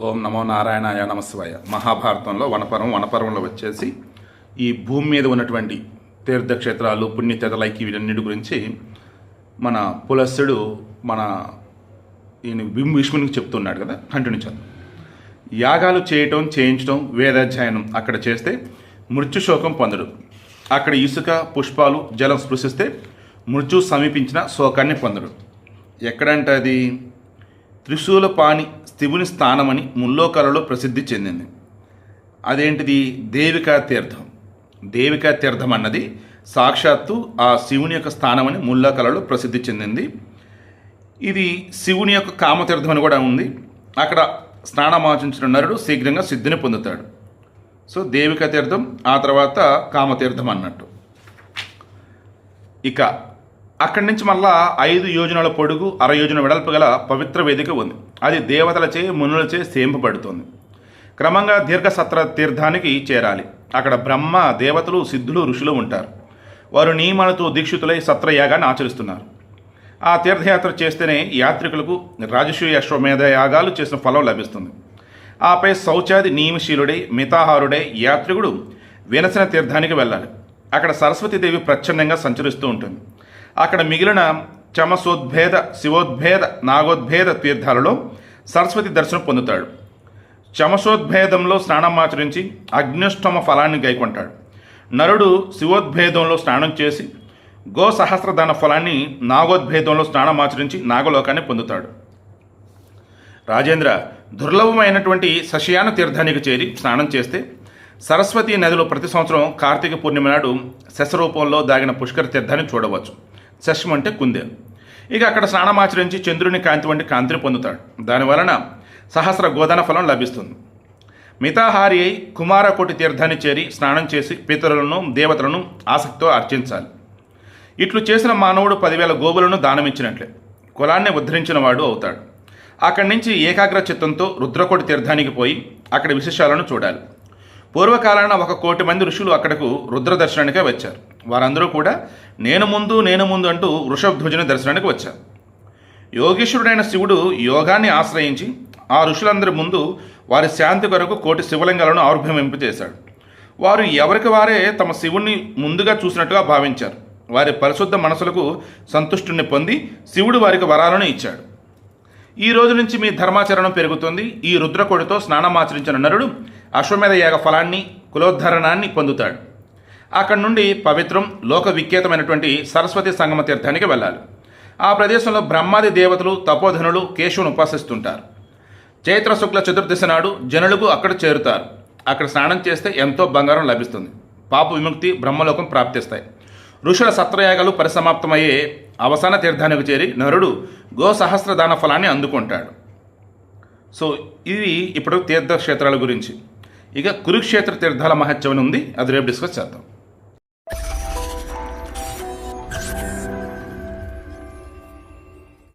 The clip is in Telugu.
ఓం నమో నారాయణాయ నమశివాయ. మహాభారతంలో వనపర్వంలో వచ్చేసి ఈ భూమి మీద ఉన్నటువంటి తీర్థక్షేత్రాలు పుణ్యతీర్థాలు వీటన్నిటి గురించి మన పులస్సుడు ఈయన భీష్మునికి చెప్తున్నాడు కదా. కంటిన్యూ చేద్దాం. యాగాలు చేయించడం వేదాధ్యయనం అక్కడ చేస్తే మృత్యుశోకం పొందడు. అక్కడ ఇసుక పుష్పాలు జలం స్పృశిస్తే మృత్యు సమీపించిన శోకాన్ని పొందడు. ఎక్కడంటే అది త్రిశూలపాణి శివుని స్థానమని ముల్లోకాలలో ప్రసిద్ధి చెందింది. అదేంటిది? దేవికా తీర్థం. దేవికా తీర్థం అన్నది సాక్షాత్తు ఆ శివుని యొక్క స్థానమని ముల్లోకాలలో ప్రసిద్ధి చెందింది. ఇది శివుని యొక్క కామతీర్థం అని కూడా ఉంది. అక్కడ స్నానమాచరించిన నరుడు శీఘ్రంగా సిద్ధిని పొందుతాడు. సో దేవికా తీర్థం, ఆ తర్వాత కామతీర్థం అన్నట్టు. ఇక అక్కడి నుంచి మళ్ళా 5 యోజనాల పొడుగు 60 యోజన వెడల్పు గల పవిత్ర వేదిక ఉంది. అది దేవతలచే మునులచే సేంపబడుతుంది. క్రమంగా దీర్ఘసత్ర తీర్థానికి చేరాలి. అక్కడ బ్రహ్మ, దేవతలు, సిద్ధులు, ఋషులు ఉంటారు. వారు నియమాలతో దీక్షితులై సత్రయాగాన్ని ఆచరిస్తున్నారు. ఆ తీర్థయాత్ర చేస్తేనే యాత్రికులకు రాజసూయ అశ్వమేధ యాగాలు చేసిన ఫలం లభిస్తుంది. ఆపై శౌచాది నియమశీలుడై మితాహారుడై యాత్రికుడు వినసన తీర్థానికి వెళ్ళాలి. అక్కడ సరస్వతీదేవి ప్రచ్ఛన్నంగా సంచరిస్తూ ఉంటుంది. అక్కడ మిగిలిన చమసోద్భేద, శివోద్భేద, నాగోద్భేద తీర్థాలలో సరస్వతి దర్శనం పొందుతాడు. చమసోద్భేదంలో స్నానమాచరించి అగ్నిష్టమ ఫలాన్ని గైకొంటాడు. నరుడు శివోద్భేదంలో స్నానం చేసి గో సహస్రదాన ఫలాన్ని, నాగోద్భేదంలో స్నానమాచరించి నాగలోకాన్ని పొందుతాడు. రాజేంద్ర, దుర్లభమైనటువంటి శశయాన తీర్థానికి చేరి స్నానం చేస్తే సరస్వతీ నదిలో ప్రతి సంవత్సరం కార్తీక పూర్ణిమ నాడు శశరూపంలో దాగిన పుష్కర తీర్థాన్ని చూడవచ్చు. శశం అంటే కుందేలు. ఇక అక్కడ స్నానమాచరించి చంద్రుని కాంతి వంటి కాంతిని పొందుతాడు. దానివలన సహస్ర గోదాన ఫలం లభిస్తుంది. మితాహారి అయి కుమారకోటి తీర్థాన్ని చేరి స్నానం చేసి పితరులను దేవతలను ఆసక్తితో అర్చించాలి. ఇట్లు చేసిన మానవుడు 10,000 గోవులను దానమిచ్చినట్లే కులాన్ని ఉద్ధరించిన వాడు అవుతాడు. అక్కడి నుంచి ఏకాగ్ర చిత్తంతో రుద్రకోటి తీర్థానికి పోయి అక్కడ విశేషాలను చూడాలి. పూర్వకాలాన 1,00,00,000 మంది ఋషులు అక్కడకు రుద్ర దర్శనానికే వచ్చారు. వారందరూ కూడా నేను ముందు అంటూ వృషభధ్వజుని దర్శనానికి వచ్చారు. యోగీశ్వరుడైన శివుడు యోగాన్ని ఆశ్రయించి ఆ ఋషులందరి ముందు వారి శాంతి కొరకు 1,00,00,000 శివలింగాలను ఆవిర్భవింపజేశాడు. వారు ఎవరికి వారే తమ శివుణ్ణి ముందుగా చూసినట్టుగా భావించారు. వారి పరిశుద్ధ మనసులకు సంతుష్టిని పొంది శివుడు వారికి వరాలను ఇచ్చాడు. ఈ రోజు నుంచి మీ ధర్మాచరణం పెరుగుతుంది. ఈ రుద్రకోడితో స్నానమాచరించిన నరుడు అశ్వమేధ యాగ ఫలాన్ని, కులోద్ధరణాన్ని పొందుతాడు. అక్కడి నుండి పవిత్రం, లోక విఖ్యాతమైనటువంటి సరస్వతి సంగమ తీర్థానికి వెళ్ళాలి. ఆ ప్రదేశంలో బ్రహ్మాది దేవతలు, తపోధనులు కేశవును ఉపాసిస్తుంటారు. చైత్ర శుక్ల చతుర్దశి నాడు జనులకు అక్కడ చేరుతారు. అక్కడ స్నానం చేస్తే ఎంతో బంగారం లభిస్తుంది. పాప విముక్తి, బ్రహ్మలోకం ప్రాప్తిస్తాయి. ఋషుల సత్రయాగాలు పరిసమాప్తమయ్యే అవసాన తీర్థానికి చేరి నరుడు గో సహస్రదాన ఫలాన్ని అందుకుంటాడు. సో ఇది ఇప్పుడు తీర్థక్షేత్రాల గురించి. ఇక కురుక్షేత్ర తీర్థాల మహత్యం ఉంది, అది రేపు డిస్కస్ చేద్దాం.